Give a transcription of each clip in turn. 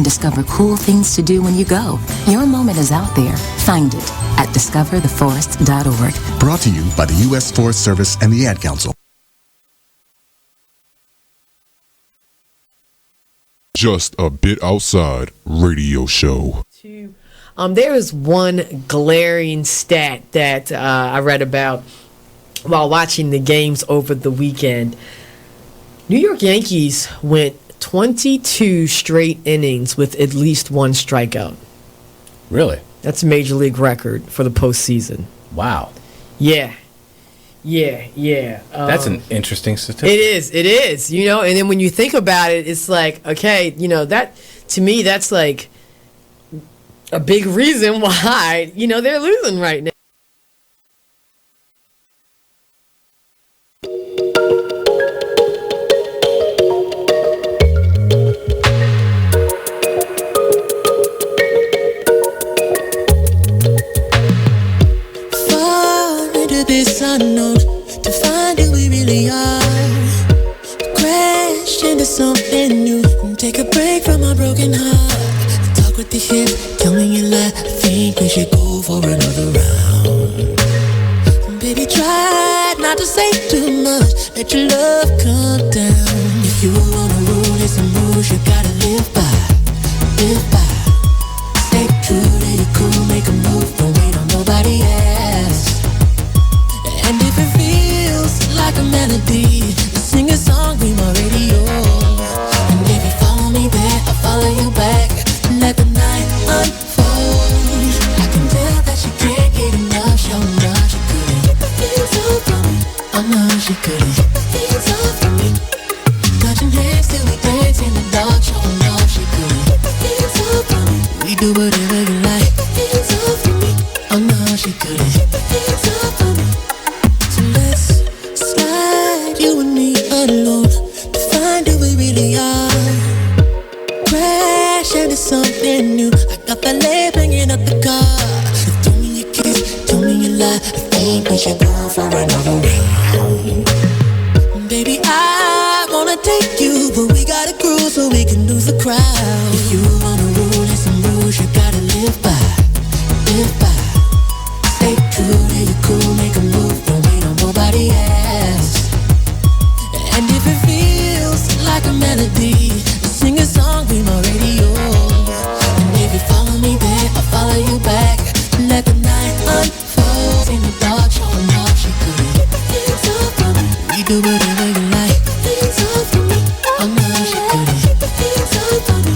discover cool things to do when you go. Your moment is out there. Find it at discovertheforest.org. Brought to you by the U.S. Forest Service and the Ad Council. Just a Bit Outside radio show. There is one glaring stat that I read about while watching the games over the weekend. New York Yankees went 22 straight innings with at least one strikeout. Really? That's a major league record for the postseason. Wow. Yeah. That's an interesting statistic. It is, and then when you think about it, it's like, okay, that, to me, that's like a big reason why, they're losing right now. Far into this unknown to find who we really are. Crash into something new and take a break from our broken heart. Talk with the hip, tell me you lie. I think we should go for another round. Baby, try not to say too much. Let your love come down. If you wanna rule, it's some rules you gotta live by. Live by. Stay true to your cool, make a move, don't wait on nobody else. And if it feels like a melody, sing a song, be my radio. And if you follow me there, I'll follow you back. Let the night unfold. I can tell that she can't get enough, show enough, she couldn't keep the feels off from me. I know she couldn't keep the feels off from me. Touching hands till we dance in the dark, show enough, she couldn't keep the feels off from me. We do whatever you like, keep the feels off from me. I know she couldn't keep the feels off from me. So let's slide, you and me alone, to find who we really are. Crash into something new. I got ballet bringing up the car. Told me you kiss, told me you lie. I think we should go for another round. Baby, I wanna take you, but we gotta groove so we can lose the crowd. If you wanna rule, there's some rules you gotta live by. Live by. Stay true to your cool, make a move, don't wait on nobody else. And if it feels like a melody, sing a song, be my radio. And if you follow me there, I'll follow you back. Let the night unfold. In the dark, showing off, she couldn't keep the feels off from me. We do whatever you like, keep the feels off from me. I know she couldn't keep the feels off from me.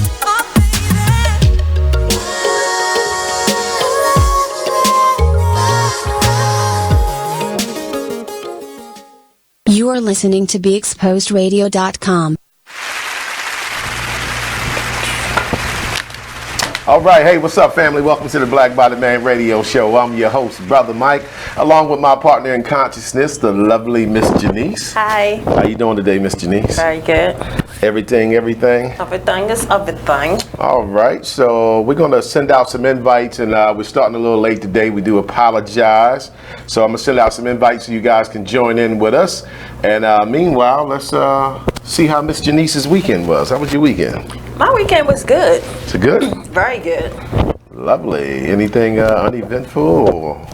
You are listening to BeExposedRadio.com. All right, hey, what's up, family? Welcome to the Black Body Man Radio Show. I'm your host, Brother Mike, along with my partner in consciousness, the lovely Miss Janice. Hi. How you doing today, Miss Janice? Very good. Everything? Everything is everything. All right, so we're going to send out some invites, and we're starting a little late today. We do apologize. So I'm going to send out some invites so you guys can join in with us. And meanwhile, let's see how Miss Janice's weekend was. How was your weekend? My weekend was good. It's good? Very good. Lovely. Anything uneventful? Or?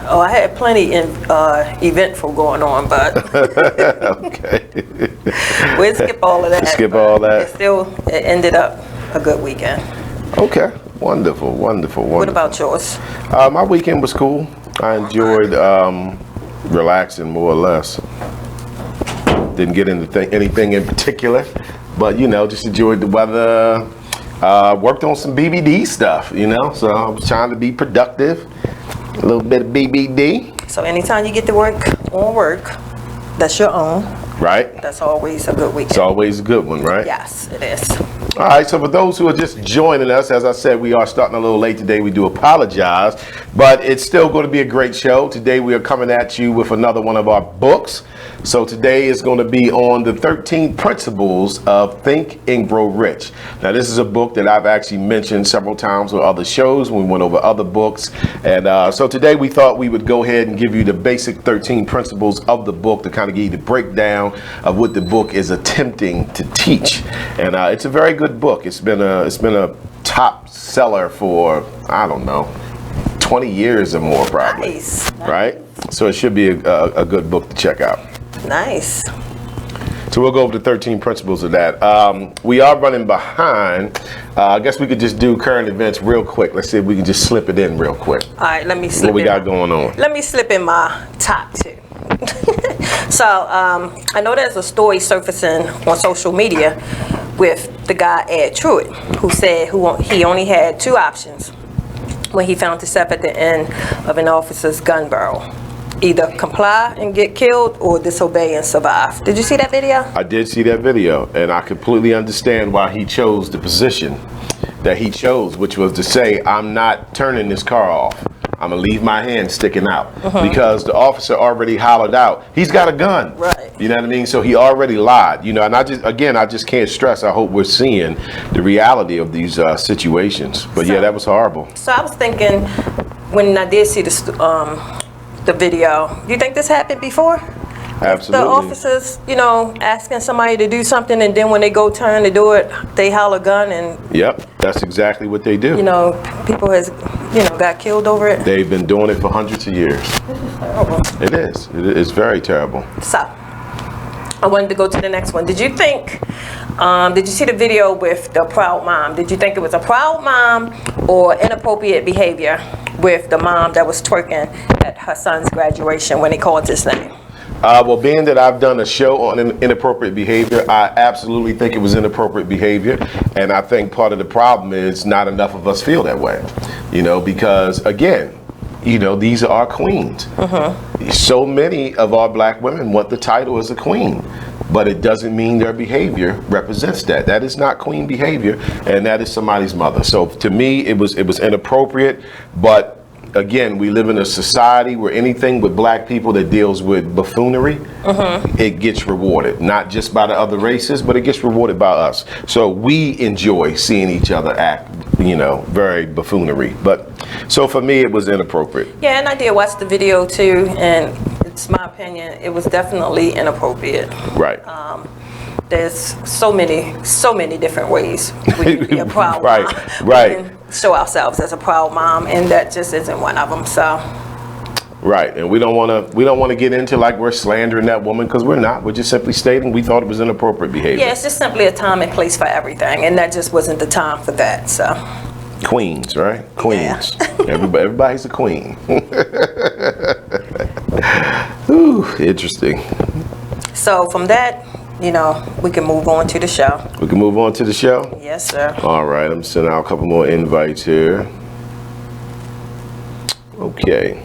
Oh, I had plenty eventful going on, but okay. We'll skip all of that. Skip all that. It ended up a good weekend. Okay. Wonderful. What about yours? My weekend was cool. I enjoyed relaxing more or less. Didn't get into anything in particular, but just enjoyed the weather. Worked on some BBD stuff, so I was trying to be productive. A little bit of BBD. So anytime you get to work on work, that's your own. Right. That's always a good weekend. It's always a good one, right? Yes, it is. All right, so for those who are just joining us, as I said, we are starting a little late today. We do apologize, but it's still going to be a great show. Today we are coming at you with another one of our books. So today is going to be on the 13 Principles of Think and Grow Rich. Now, this is a book that I've actually mentioned several times on other shows when we went over other books. And so today we thought we would go ahead and give you the basic 13 principles of the book to kind of give you the breakdown background of what the book is attempting to teach. And it's a very good book. It's been a top seller for, I don't know, 20 years or more probably. Nice. Right? So it should be a good book to check out. Nice. So we'll go over the 13 principles of that. We are running behind. I guess we could just do current events real quick. Let's see if we can just slip it in real quick. All right, let me slip What we got going on? Let me slip in my top two. So I know there's a story surfacing on social media with the guy Ed Truitt, who said he only had two options when he found himself at the end of an officer's gun barrel. Either comply and get killed or disobey and survive. Did you see that video? I did see that video, and I completely understand why he chose the position that he chose, which was to say, I'm not turning this car off. I'm gonna leave my hand sticking out because the officer already hollered out, he's got a gun. Right. You know what I mean? So he already lied. You know, and I just can't stress. I hope we're seeing the reality of these situations. But yeah, that was horrible. So I was thinking, when I did see the video, do you think this happened before? Absolutely. The officers, asking somebody to do something, and then when they go turn to do it, they holler gun, and Yep, that's exactly what they do. People has, got killed over it. They've been doing it for hundreds of years. Terrible. It is. It is very terrible. So, I wanted to go to the next one. Did you see the video with the proud mom? Did you think it was a proud mom or inappropriate behavior with the mom that was twerking at her son's graduation when he called his name? Well, being that I've done a show on inappropriate behavior, I absolutely think it was inappropriate behavior. And I think part of the problem is not enough of us feel that way. Because again, these are our queens. So many of our black women want the title as a queen, but it doesn't mean their behavior represents that. That is not queen behavior, and that is somebody's mother. So to me, it was inappropriate, but again, we live in a society where anything with black people that deals with buffoonery, it gets rewarded. Not just by the other races, but it gets rewarded by us. So we enjoy seeing each other act, very buffoonery. But so for me, it was inappropriate. Yeah, and I did watch the video too, and it's my opinion, it was definitely inappropriate. Right. There's so many different ways we can be a proud Right, mom. right. We can show ourselves as a proud mom, and that just isn't one of them. So. Right, and we don't want to get into like we're slandering that woman, because we're not. We're just simply stating we thought it was inappropriate behavior. Yeah, it's just simply a time and place for everything, and that just wasn't the time for that. So. Queens, right? Queens. Yeah. Everybody's a queen. Ooh, interesting. So from that, we can move on to the show. We can move on to the show? Yes, sir. All right, I'm sending out a couple more invites here. Okay.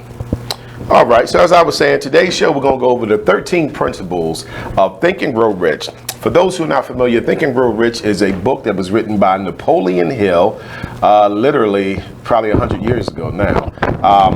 All right, so as I was saying, today's show, we're going to go over the 13 principles of Think and Grow Rich. For those who are not familiar, Think and Grow Rich is a book that was written by Napoleon Hill, literally probably 100 years ago now. I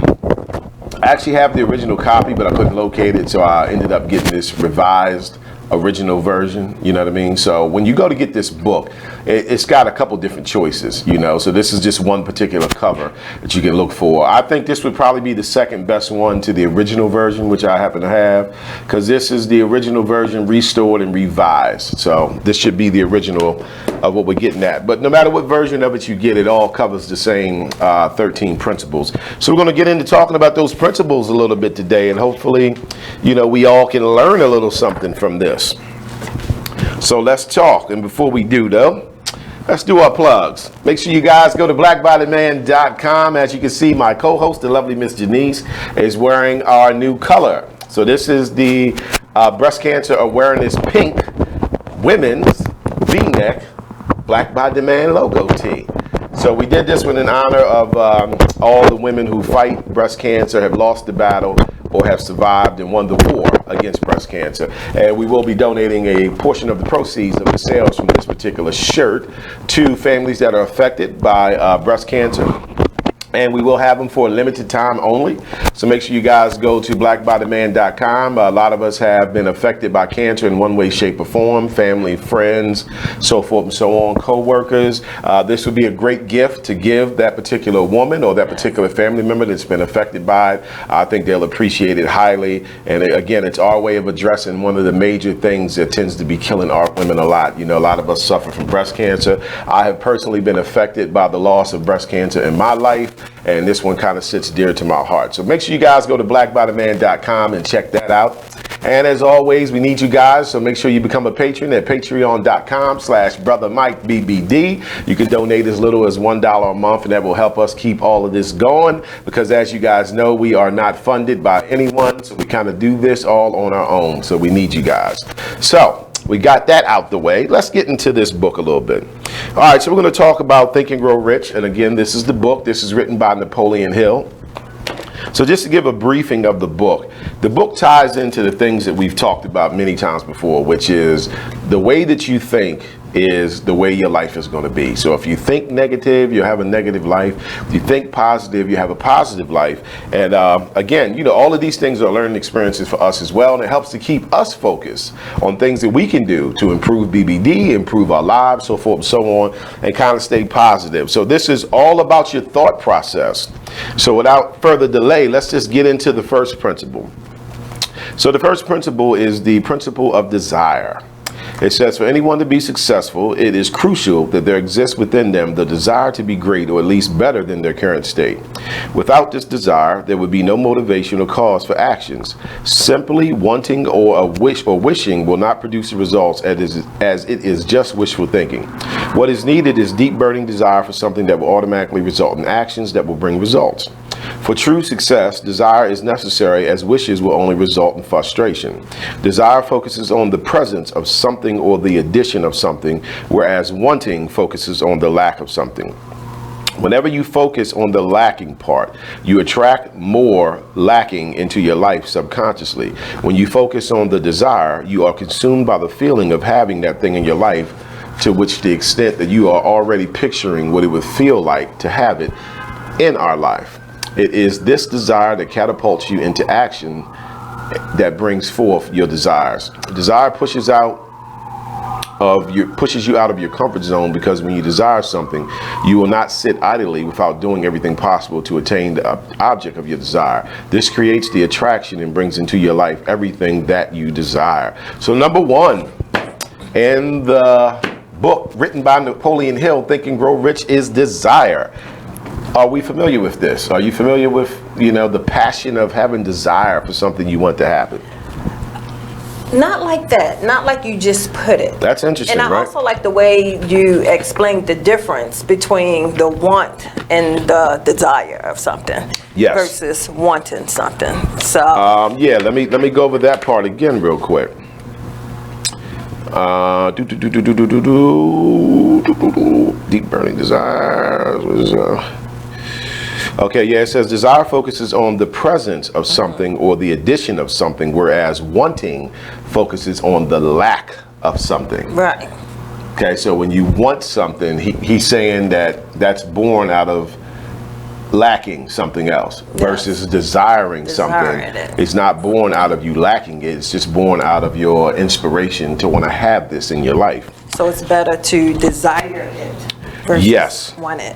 actually have the original copy, but I couldn't locate it, so I ended up getting this revised original version, you know what I mean? So when you go to get this book, it's got a couple different choices, so this is just one particular cover that you can look for. I think this would probably be the second best one to the original version, which I happen to have, because this is the original version restored and revised. So this should be the original of what we're getting at. But no matter what version of it you get, it all covers the same 13 principles. So we're going to get into talking about those principles a little bit today, and hopefully, we all can learn a little something from this. So let's talk. And before we do, though, let's do our plugs. Make sure you guys go to blackbodyman.com. As you can see, my co-host, the lovely Miss Janice, is wearing our new color. So this is the Breast Cancer Awareness Pink Women's V-neck Black Body Man logo tee. So we did this one in honor of all the women who fight breast cancer, have lost the battle, or have survived and won the war against breast cancer. And we will be donating a portion of the proceeds of the sales from this particular shirt to families that are affected by breast cancer. And we will have them for a limited time only. So make sure you guys go to blackbodyman.com. A lot of us have been affected by cancer in one way, shape, or form. Family, friends, so forth and so on, co-workers. This would be a great gift to give that particular woman or that particular family member that's been affected by it. I think they'll appreciate it highly. And again, it's our way of addressing one of the major things that tends to be killing our women a lot. You know, a lot of us suffer from breast cancer. I have personally been affected by the loss of breast cancer in my life. And this one kind of sits dear to my heart. So make sure you guys go to blackbodyman.com and check that out. And as always, we need you guys, so make sure you become a patron at patreon.com/brothermikebbd. You can donate as little as $1 a month, and that will help us keep all of this going, because as you guys know, we are not funded by anyone, so we kind of do this all on our own. So we need you guys. So we got that out the way. Let's get into this book a little bit. All right, so we're going to talk about Think and Grow Rich. And again, this is the book. This is written by Napoleon Hill. So just to give a briefing of the book ties into the things that we've talked about many times before, which is the way that you think is the way your life is going to be. So if you think negative, you have a negative life. If you think positive, you have a positive life. And again, you know, all of these things are learning experiences for us as well. And it helps to keep us focused on things that we can do to improve BBD, improve our lives, so forth and so on, and kind of stay positive. So this is all about your thought process. So without further delay, let's just get into the first principle. So the first principle is the principle of desire. It says, for anyone to be successful, it is crucial that there exists within them the desire to be great, or at least better than their current state. Without this desire, there would be no motivation or cause for actions. Simply wanting or a wish or wishing will not produce the results, as it is just wishful thinking. What is needed is deep burning desire for something that will automatically result in actions that will bring results. For true success, desire is necessary, as wishes will only result in frustration. Desire focuses on the presence of something or the addition of something, whereas wanting focuses on the lack of something. Whenever you focus on the lacking part, you attract more lacking into your life subconsciously. When you focus on the desire, you are consumed by the feeling of having that thing in your life, to which the extent that you are already picturing what it would feel like to have it in our life. It is this desire that catapults you into action that brings forth your desires. Desire pushes you out of your comfort zone, because when you desire something, you will not sit idly without doing everything possible to attain the object of your desire. This creates the attraction and brings into your life everything that you desire. So number one in the book written by Napoleon Hill, Think and Grow Rich, is desire. Are we familiar with this? Are you familiar with, you know, the passion of having desire for something you want to happen? Not like that. Not like you just put it. That's interesting, right? And I right? also like the way you explained the difference between the want and the desire of something. Yes. Versus wanting something. So yeah, let me go over that part again real quick. Deep burning desires. Okay, yeah, it says desire focuses on the presence of something or the addition of something, whereas wanting focuses on the lack of something. Right. Okay, so when you want something, he's saying that that's born out of lacking something else, versus desiring something. It's not born out of you lacking it, it's just born out of your inspiration to want to have this in your life. So it's better to desire it versus want it.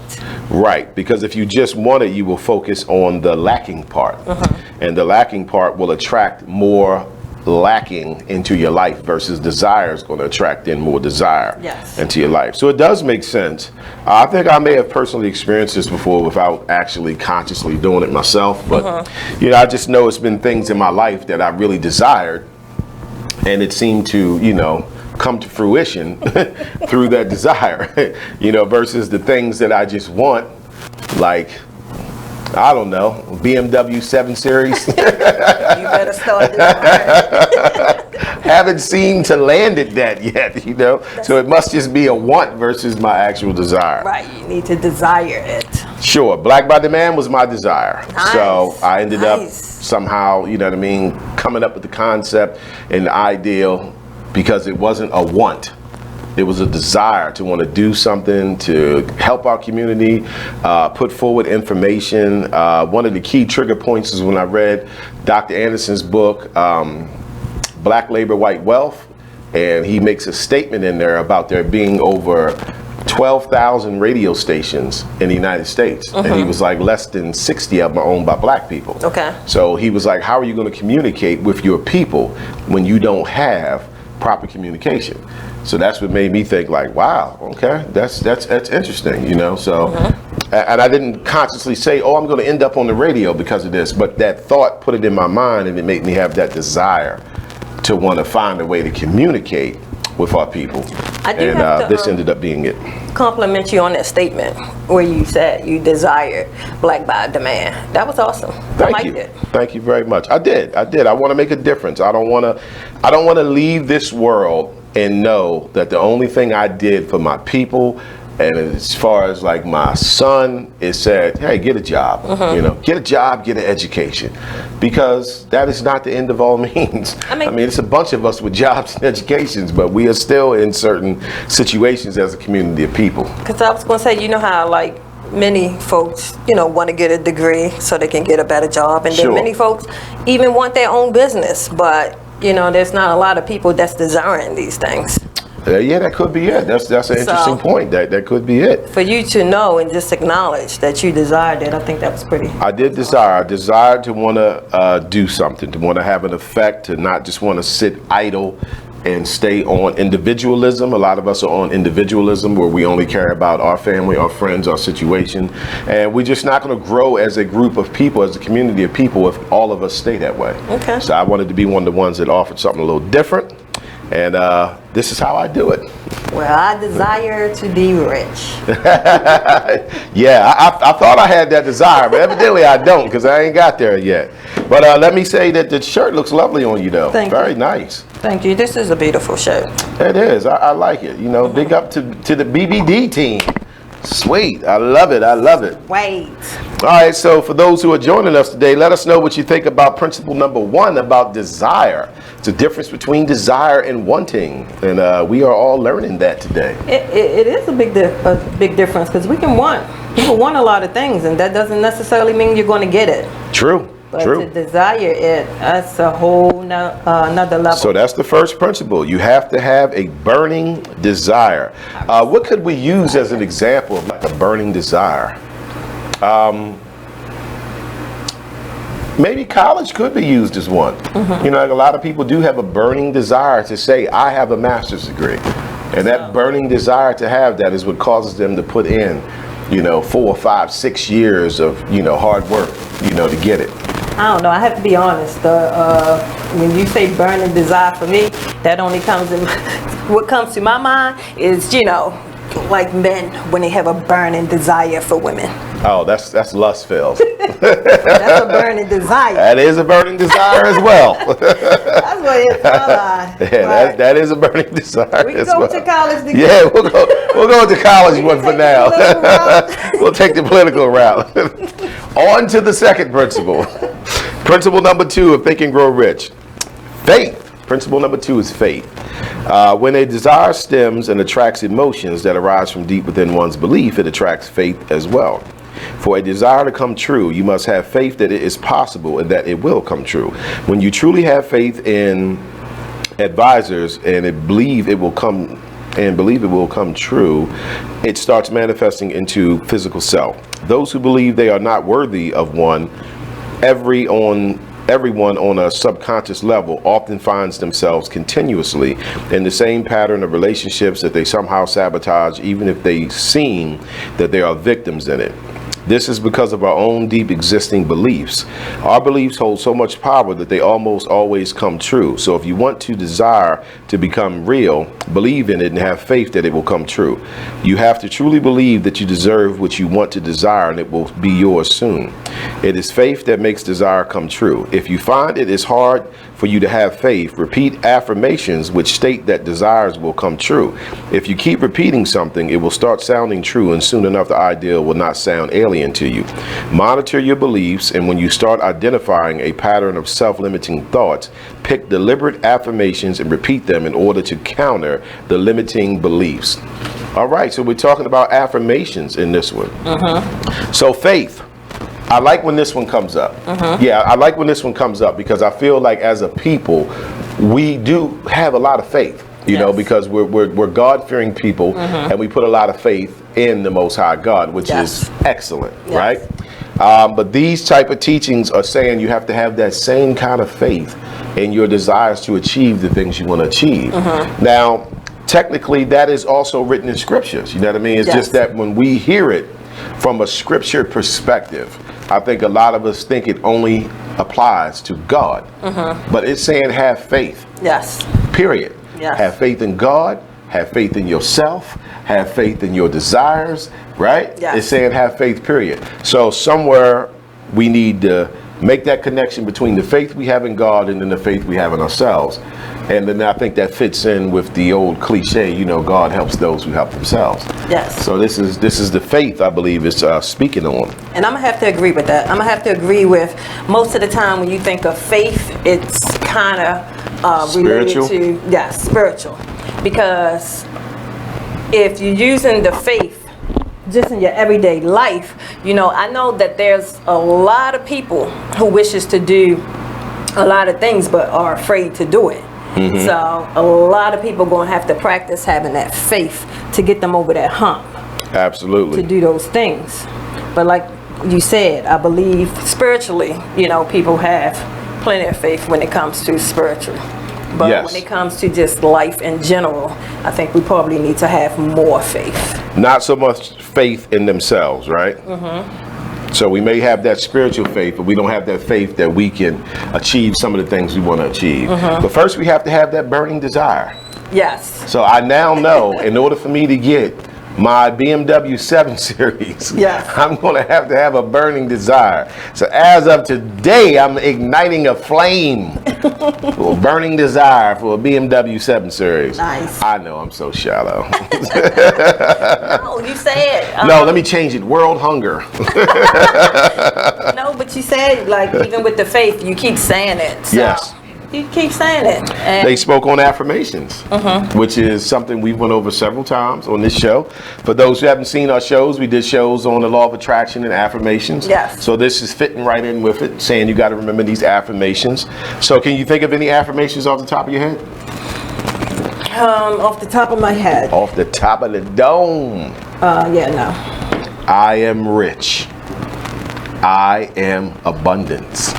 Right, because if you just want it, you will focus on the lacking part. And the lacking part will attract more lacking into your life, versus desire is going to attract in more desire into your life. So it does make sense. I think I may have personally experienced this before without actually consciously doing it myself, but you know, I just know it's been things in my life that I really desired, and it seemed to, you know, come to fruition through that desire, you know, versus the things that I just want, like, I don't know, BMW 7 Series. You better start desiring. Haven't seemed to land at that yet, you know. So it must just be a want versus my actual desire. Right, you need to desire it. Sure, Black by Demand was my desire. Nice. So I ended up somehow, you know what I mean, coming up with the concept and the ideal, because it wasn't a want. It was a desire to want to do something to help our community, put forward information. One of the key trigger points is when I read Dr. Anderson's book, Black Labor, White Wealth, and he makes a statement in there about there being over 12,000 radio stations in the United States. And he was like, less than 60 of them are owned by black people. Okay. So he was like, how are you going to communicate with your people when you don't have proper communication? So that's what made me think like, wow, okay, that's interesting, you know. So, and I didn't consciously say, oh, I'm going to end up on the radio because of this, but that thought put it in my mind, and it made me have that desire to want to find a way to communicate with our people. I do and have to, this ended up being it. Compliment you on that statement where you said you desired black by demand. That was awesome. I liked it. Thank you very much. I did. I want to make a difference. I don't want to leave this world and know that the only thing I did for my people, and as far as like my son, is said, hey, get a job, you know, get a job, get an education, because that is not the end of all means. I mean, it's a bunch of us with jobs and educations, but we are still in certain situations as a community of people. Because I was going to say, you know how like many folks, you know, want to get a degree so they can get a better job, and then many folks even want their own business, but you know, there's not a lot of people that's desiring these things. Yeah, that could be it. That's an interesting point. That could be it. For you to know and just acknowledge that you desired it, I think that was pretty. I did desire. I desired to want to do something, to want to have an effect, to not just want to sit idle and stay on individualism. A lot of us are on individualism, where we only care about our family, our friends, our situation, and we're just not going to grow as a group of people, as a community of people, if all of us stay that way. Okay. So I wanted to be one of the ones that offered something a little different. And this is how I do it. Well, I desire to be rich. Yeah, I thought I had that desire, but evidently I don't, because I ain't got there yet. But let me say that the shirt looks lovely on you, though. Very nice. Thank you. This is a beautiful shirt. It is. I like it. You know, big up to the BBD team. Sweet. I love it. I love it. Wait. All right, so for those who are joining us today, let us know what you think about principle number 1 about desire. It's a difference between desire and wanting, and we are all learning that today. It is a big difference, because people want a lot of things, and that doesn't necessarily mean you're going to get it. True. But to desire it, that's a whole another level. So that's the first principle. You have to have a burning desire. What could we use as an example of like a burning desire? Maybe college could be used as one. You know, like a lot of people do have a burning desire to say, I have a master's degree. And that burning desire to have that is what causes them to put in, you know, 4, 5, 6 years of, you know, hard work, you know, to get it. I don't know. I have to be honest. When you say burning desire for me, that only comes in. What comes to my mind is, you know, like men when they have a burning desire for women. Oh, that's lust filled. That's a burning desire. That is a burning desire as well. That's what it is. Yeah, that is a burning desire. We can go to college together. Yeah, we'll go to college one for now. We'll take the political route. On to the second principle. Principle number 2 of Think and Grow Rich. Faith. Principle number 2 is faith. When a desire stems and attracts emotions that arise from deep within one's belief, it attracts faith as well. For a desire to come true, you must have faith that it is possible and that it will come true. When you truly have faith in advisors and believe it will come true, it starts manifesting into physical self. Those who believe they are not worthy of one, everyone on a subconscious level often finds themselves continuously in the same pattern of relationships that they somehow sabotage, even if they seem that they are victims in it. This is because of our own deep existing beliefs. Our beliefs hold so much power that they almost always come true. So if you want to desire to become real, believe in it and have faith that it will come true. You have to truly believe that you deserve what you want to desire, and it will be yours soon. It is faith that makes desire come true. If you find it is hard for you to have faith, repeat affirmations which state that desires will come true. If you keep repeating something, it will start sounding true, and soon enough the idea will not sound alien to you. Monitor your beliefs, and when you start identifying a pattern of self-limiting thoughts, pick deliberate affirmations and repeat them in order to counter the limiting beliefs. All right, so we're talking about affirmations in this one. So faith. I like when this one comes up. Yeah, I like when this one comes up because I feel like as a people, we do have a lot of faith, you know, because we're God-fearing people, and we put a lot of faith in the Most High God, which is excellent, right? But these type of teachings are saying you have to have that same kind of faith in your desires to achieve the things you want to achieve. Now, technically, that is also written in scriptures. You know what I mean? It's just that when we hear it from a scripture perspective, I think a lot of us think it only applies to God. But it's saying have faith. Period. Have faith in God. Have faith in yourself. Have faith in your desires. Right? It's saying have faith, period. So somewhere we need to make that connection between the faith we have in God and then the faith we have in ourselves. And then I think that fits in with the old cliche, you know, God helps those who help themselves. So this is the faith I believe is speaking on. And I'm gonna have to agree with that. I'm gonna have to agree with most of the time when you think of faith, it's kind of related to spiritual. Because if you're using the faith just in your everyday life, you know, I know that there's a lot of people who wishes to do a lot of things but are afraid to do it. So a lot of people going to have to practice having that faith to get them over that hump. Absolutely. To do those things. But like you said, I believe spiritually, you know, people have plenty of faith when it comes to spiritual. But when it comes to just life in general, I think we probably need to have more faith. Not so much faith in themselves, right? So we may have that spiritual faith, but we don't have that faith that we can achieve some of the things we want to achieve. But first we have to have that burning desire. So I now know in order for me to get my BMW 7 Series, I'm going to have a burning desire. So as of today, I'm igniting a flame for a burning desire for a BMW 7 Series. I know, I'm so shallow. No, you said... no, let me change it. World hunger. No, but you said, like, even with the faith, you keep saying it. So. You keep saying it. And they spoke on affirmations, which is something we've went over several times on this show. For those who haven't seen our shows, we did shows on the law of attraction and affirmations. So this is fitting right in with it, saying you got to remember these affirmations. So can you think of any affirmations off the top of your head? Off the top of my head. Off the top of the dome. No. I am rich. I am abundance.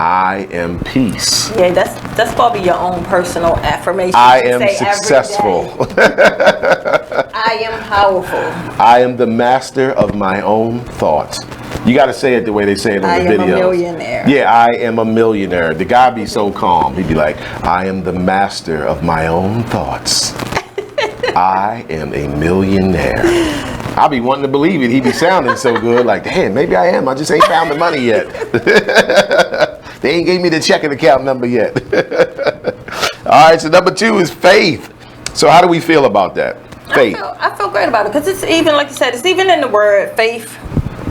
I am peace. Yeah, that's probably your own personal affirmation. I am successful. I am powerful. I am the master of my own thoughts. You got to say it the way they say it on the videos. I am a millionaire. Yeah, I am a millionaire. The guy be so calm. He'd be like, I am the master of my own thoughts. I am a millionaire. I'll be wanting to believe it. He'd be sounding so good, like, damn, maybe I am. I just ain't found the money yet. They ain't gave me the checking account number yet. All right, so number 2 is faith. So how do we feel about that? Faith. I feel great about it because it's even, like you said, it's even in the word faith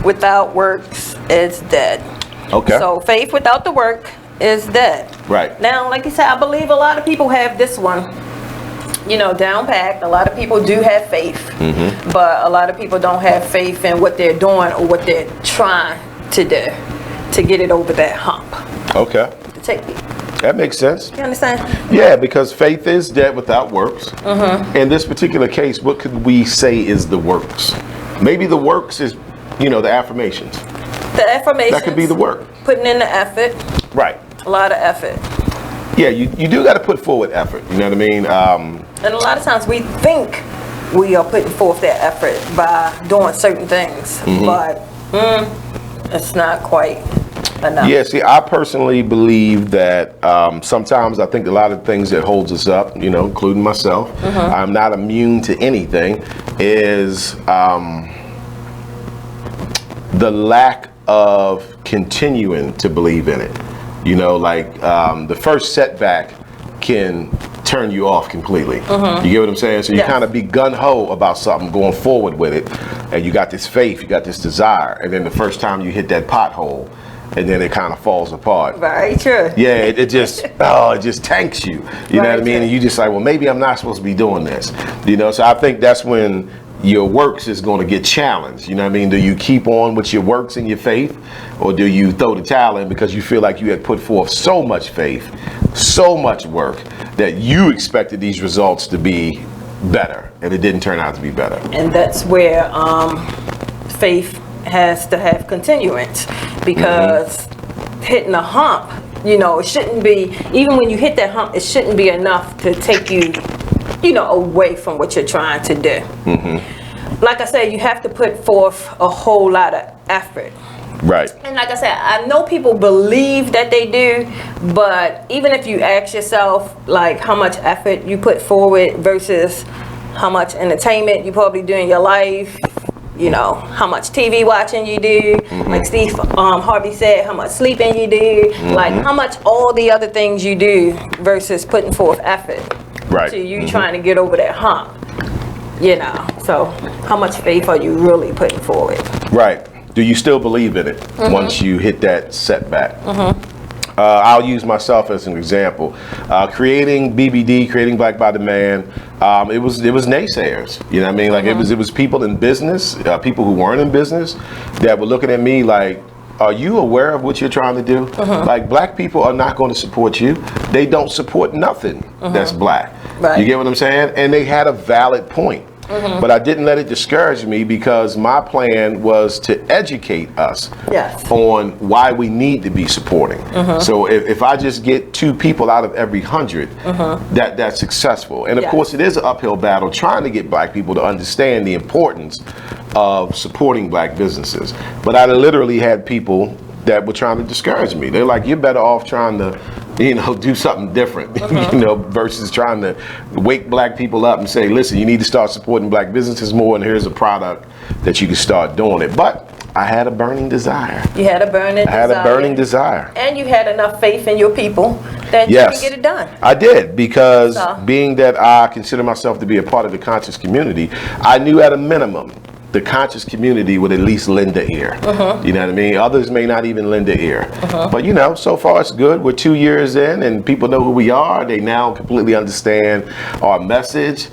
without works is dead. So faith without the work is dead. Now, like you said, I believe a lot of people have this one, you know, down packed. A lot of people do have faith, but a lot of people don't have faith in what they're doing or what they're trying to do to get it over that hump. To take it. That makes sense. You understand? Yeah, because faith is dead without works. In this particular case, what could we say is the works? Maybe the works is, you know, the affirmations. The affirmations. That could be the work. Putting in the effort. A lot of effort. Yeah, you do got to put forward effort. You know what I mean? And a lot of times we think we are putting forth that effort by doing certain things, but it's not quite enough. Yeah, see, I personally believe that sometimes I think a lot of things that holds us up, you know, including myself, I'm not immune to anything, is the lack of continuing to believe in it. You know, like the first setback can turn you off completely. You get what I'm saying? So you kind of be gun-ho about something, going forward with it, and you got this faith, you got this desire, and then the first time you hit that pothole, and then it kind of falls apart. Very true. Yeah, it just it just tanks you. You know what I mean? And you just like, well, maybe I'm not supposed to be doing this. You know, so I think that's when your works is going to get challenged. You know what I mean? Do you keep on with your works and your faith, or do you throw the towel in because you feel like you had put forth so much faith, so much work, that you expected these results to be better, and it didn't turn out to be better? And that's where faith has to have continuance, because hitting a hump, you know, it shouldn't be, even when you hit that hump, it shouldn't be enough to take you, you know, away from what you're trying to do. Like I said, you have to put forth a whole lot of effort. Right. And like I said, I know people believe that they do, but even if you ask yourself, like, how much effort you put forward versus how much entertainment you probably do in your life, you know, how much TV watching you do, like Steve Harvey said, how much sleeping you do, like how much all the other things you do versus putting forth effort. Right. So you trying to get over that hump, you know. So how much faith are you really putting forward? Right. Do you still believe in it once you hit that setback? I'll use myself as an example. Creating BBD, creating Black by the Man, it was naysayers. You know what I mean? Like it was people in business, people who weren't in business, that were looking at me like, are you aware of what you're trying to do? Like, black people are not going to support you. They don't support nothing that's black. Right. You get what I'm saying? And they had a valid point. But I didn't let it discourage me, because my plan was to educate us on why we need to be supporting. So if I just get 2 people out of every 100, that's successful. And of course, it is an uphill battle trying to get black people to understand the importance of supporting black businesses. But I literally had people that were trying to discourage me. They're like, you're better off trying to, you know, do something different, you know, versus trying to wake black people up and say, listen, you need to start supporting black businesses more, and here's a product that you can start doing it. But I had a burning desire. You had a burning desire. I had a burning desire. And you had enough faith in your people that you can get it done. I did, because being that I consider myself to be a part of the conscious community, I knew at a minimum the conscious community would at least lend an ear. You know what I mean? Others may not even lend an ear. But you know, so far it's good. We're 2 years in, and people know who we are. They now completely understand our message.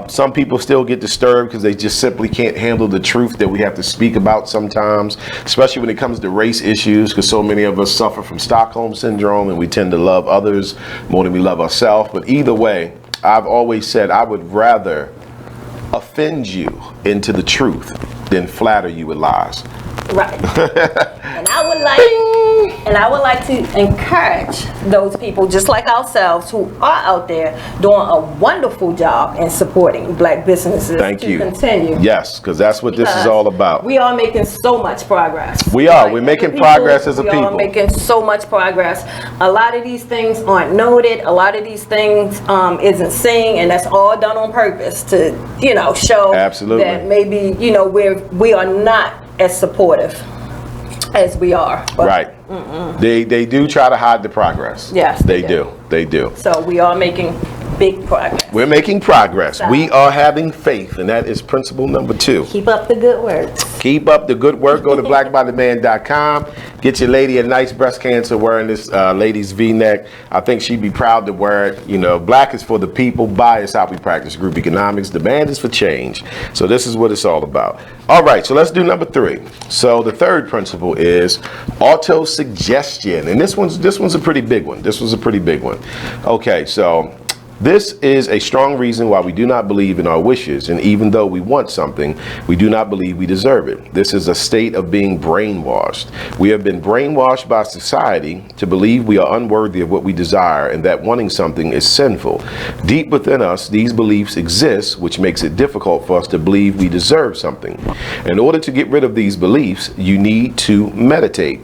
Some people still get disturbed because they just simply can't handle the truth that we have to speak about sometimes, especially when it comes to race issues, because so many of us suffer from Stockholm Syndrome, and we tend to love others more than we love ourselves. But either way, I've always said I would rather offend you into the truth than flatter you with lies. Right. And I would like to encourage those people just like ourselves who are out there doing a wonderful job in supporting black businesses to continue. Yes, because that's what this is all about. We are making so much progress. We are. We're making progress as a people. We are making so much progress. A lot of these things aren't noted. A lot of these things isn't seen, and that's all done on purpose to, you know, show that maybe, you know, we are not as supportive as we are. But, right. They do try to hide the progress. Yes, they do. They do. So we are making big progress. We're making progress. We are having faith, and that is principle number 2. Keep up the good work. Keep up the good work. Go to blackbytheman.com. Get your lady a nice breast cancer wearing this lady's V-neck. I think she'd be proud to wear it. You know, black is for the people. Buy is how we practice group economics. Demand is for change. So this is what it's all about. All right, so let's do number 3. So the third principle is auto-suggestion. And this one's a pretty big one. This was a pretty big one. Okay, so this is a strong reason why we do not believe in our wishes, and even though we want something, we do not believe we deserve it. This is a state of being brainwashed. We have been brainwashed by society to believe we are unworthy of what we desire and that wanting something is sinful. Deep within us, these beliefs exist, which makes it difficult for us to believe we deserve something. In order to get rid of these beliefs, you need to meditate.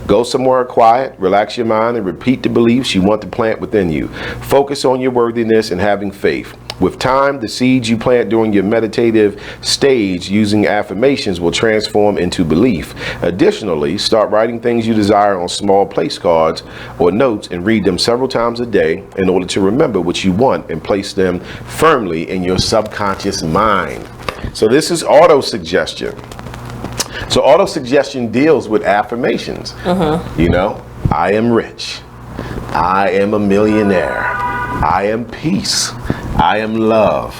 Go somewhere quiet, relax your mind, and repeat the beliefs you want to plant within you. Focus on your worthiness and having faith. With time, the seeds you plant during your meditative stage using affirmations will transform into belief. Additionally, start writing things you desire on small place cards or notes and read them several times a day in order to remember what you want and place them firmly in your subconscious mind. So this is auto-suggestion. So auto-suggestion deals with affirmations. You know, I am rich. I am a millionaire. I am peace. I am love.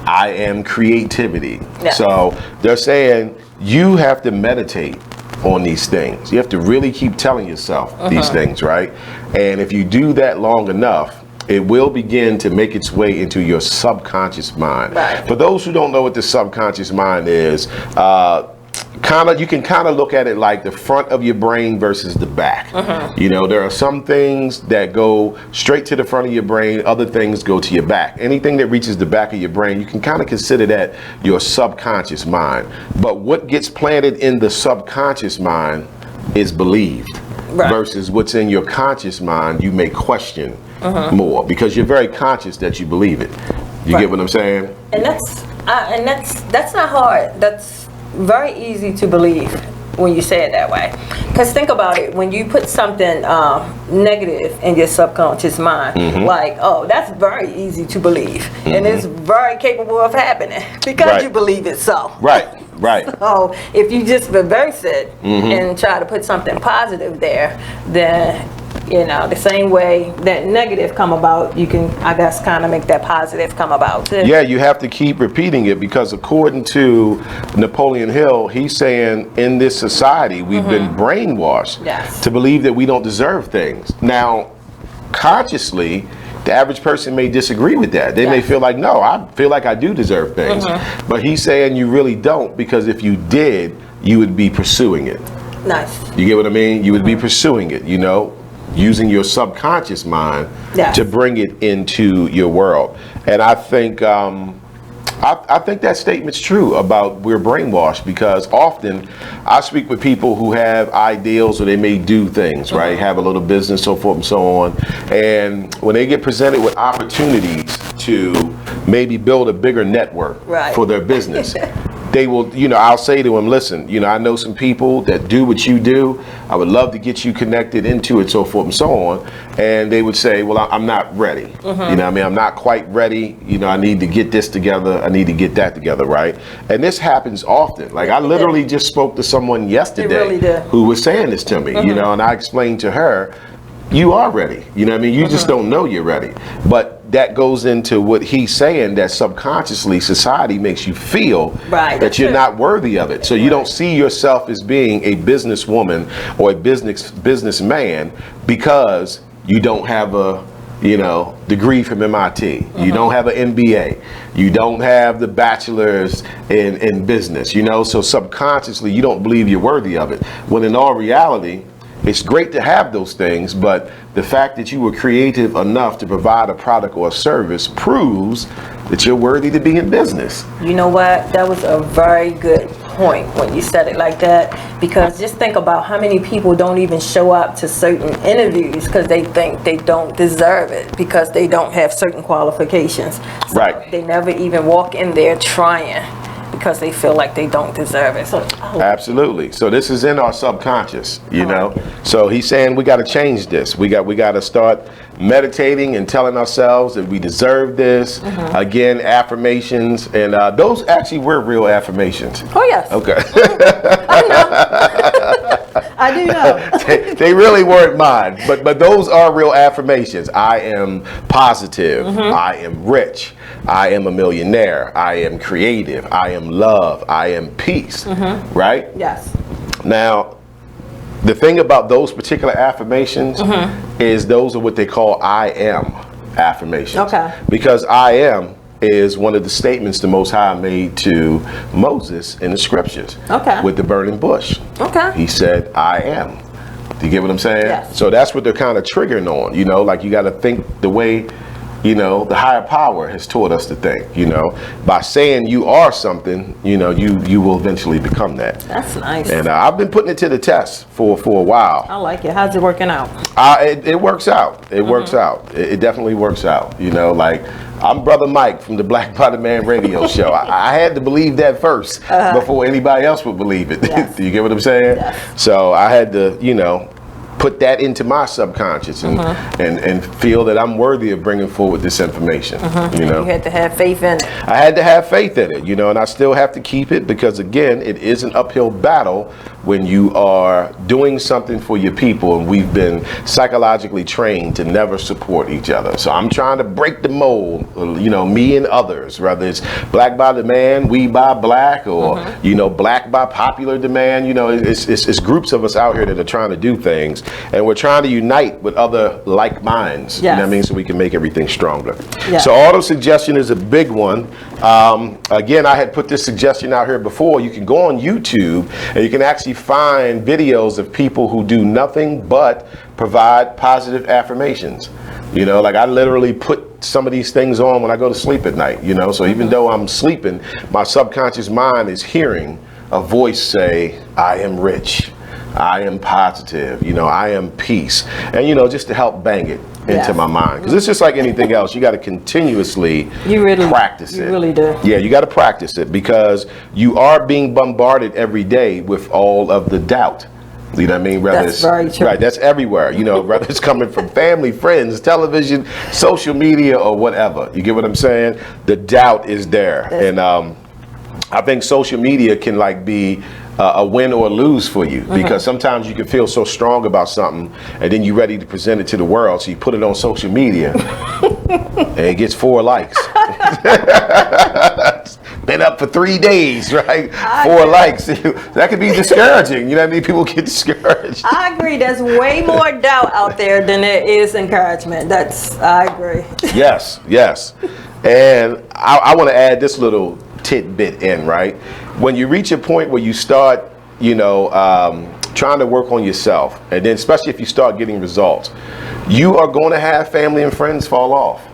I am creativity. Yeah. So they're saying you have to meditate on these things. You have to really keep telling yourself these things, right? And if you do that long enough, it will begin to make its way into your subconscious mind. Right. For those who don't know what the subconscious mind is, you can kind of look at it like the front of your brain versus the back. You know, there are some things that go straight to the front of your brain, other things go to your back. Anything that reaches the back of your brain, you can kind of consider that your subconscious mind. But what gets planted in the subconscious mind is believed. Right. Versus what's in your conscious mind, you may question more because you're very conscious that you believe it. You Right. get what I'm saying? And that's not hard. That's very easy to believe when you say it that way. Because think about it, when you put something negative in your subconscious mind, like, oh, that's very easy to believe, and it's very capable of happening because Right. you believe it so. Right. Right. So if you just reverse it and try to put something positive there, then, you know, the same way that negative come about, you can, I guess, kind of make that positive come about too. Yeah, you have to keep repeating it because according to Napoleon Hill, he's saying in this society, we've been brainwashed Yes. to believe that we don't deserve things. Now, consciously, the average person may disagree with that. They may Yes. feel like, no, I feel like I do deserve things. But he's saying you really don't, because if you did, you would be pursuing it. Nice. You get what I mean? You would be pursuing it, you know, using your subconscious mind Yes. to bring it into your world. And I think I think that statement's true about we're brainwashed, because often I speak with people who have ideals or they may do things, right? Have a little business, so forth and so on. And when they get presented with opportunities to maybe build a bigger network Right. for their business, they will, you know, I'll say to them, listen, you know, I know some people that do what you do. I would love to get you connected into it, so forth and so on. And they would say, well, I'm not ready. You know what I mean? I'm not quite ready. You know, I need to get this together. I need to get that together, right? And this happens often. Like, I literally just spoke to someone yesterday really did. who was saying this to me, you know, and I explained to her, you are ready. You know what I mean? You just don't know you're ready. But that goes into what he's saying, that subconsciously society makes you feel Right. that you're not worthy of it. So you don't see yourself as being a businesswoman or a businessman because you don't have a, you know, degree from MIT. You don't have an MBA. You don't have the bachelor's in business, you know? So subconsciously you don't believe you're worthy of it. When in all reality, it's great to have those things, but the fact that you were creative enough to provide a product or a service proves that you're worthy to be in business. You know what? That was a very good point when you said it like that, because just think about how many people don't even show up to certain interviews because they think they don't deserve it because they don't have certain qualifications. So Right. they never even walk in there trying because they feel like they don't deserve it. So Absolutely. So this is in our subconscious, you know. So he's saying we got to change this. We got to start meditating and telling ourselves that we deserve this. Again, affirmations, and those actually were real affirmations. oh yes. Okay. I do know. They really weren't mine, but those are real affirmations. I am positive. I am rich. I am a millionaire. I am creative. I am love. I am peace. Right? Yes. Now, the thing about those particular affirmations is those are what they call I am affirmations. Okay. Because I am is one of the statements the Most High made to Moses in the scriptures. Okay. With the burning bush. Okay. He said, I am. Do you get what I'm saying? Yes. So that's what they're kind of triggering on, you know, like you got to think the way, you know, the higher power has taught us to think, you know. By saying you are something, you know, you will eventually become that. That's nice. And I've been putting it to the test for a while. I like it. How's it working out? It works out. It works out. It definitely works out. You know, like I'm Brother Mike from the Black Bottom Man radio show. I had to believe that first before anybody else would believe it. Yes. Do you get what I'm saying? Yes. So I had to, put that into my subconscious and feel that I'm worthy of bringing forward this information. You had to have faith in it. I had to have faith in it, and I still have to keep it because, again, it is an uphill battle when you are doing something for your people, and we've been psychologically trained to never support each other. So I'm trying to break the mold, me and others, whether it's Black by Demand, We by Black, or, Black by Popular Demand. It's groups of us out here that are trying to do things, and we're trying to unite with other like minds, you know what I mean, so we can make everything stronger. Yes. So auto-suggestion is a big one. Again, I had put this suggestion out here before. You can go on YouTube and you can actually find videos of people who do nothing but provide positive affirmations. Like I literally put some of these things on when I go to sleep at night, so even though I'm sleeping, my subconscious mind is hearing a voice say, I am rich, I am positive, I am peace, and just to help bang it into my mind, because it's just like anything else. You got to continuously practice it. You really do. Yeah, you got to practice it because you are being bombarded every day with all of the doubt. You know what I mean? That's very true. Right, that's everywhere. Whether it's coming from family, friends, television, social media, or whatever. You get what I'm saying? The doubt is there, and I think social media can be a win or lose for you, because sometimes you can feel so strong about something and then you're ready to present it to the world, so you put it on social media and it gets 4 likes. Been up for 3 days, right? 4 likes. That could be discouraging. You know what I mean? People get discouraged. I agree. There's way more doubt out there than there is encouragement. I agree. Yes. And I want to add this little tidbit in, right? When you reach a point where you start, trying to work on yourself, and then especially if you start getting results, you are going to have family and friends fall off.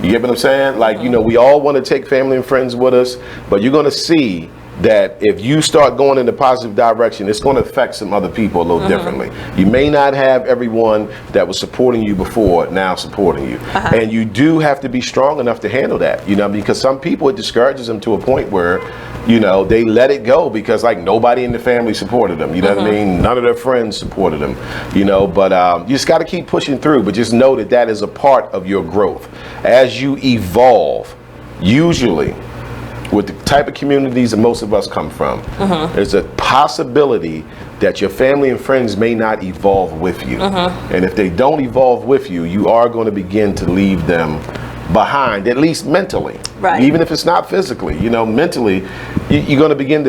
You get what I'm saying? We all want to take family and friends with us, but you're going to see that if you start going in the positive direction, it's going to affect some other people a little differently. You may not have everyone that was supporting you before now supporting you. And you do have to be strong enough to handle that, because some people, it discourages them to a point where, they let it go because nobody in the family supported them. You know what I mean? None of their friends supported them, but you just got to keep pushing through, but just know that that is a part of your growth. As you evolve, usually, with the type of communities that most of us come from, there's a possibility that your family and friends may not evolve with you. And if they don't evolve with you, you are going to begin to leave them behind, at least mentally. Right. Even if it's not physically, mentally, you're going to begin to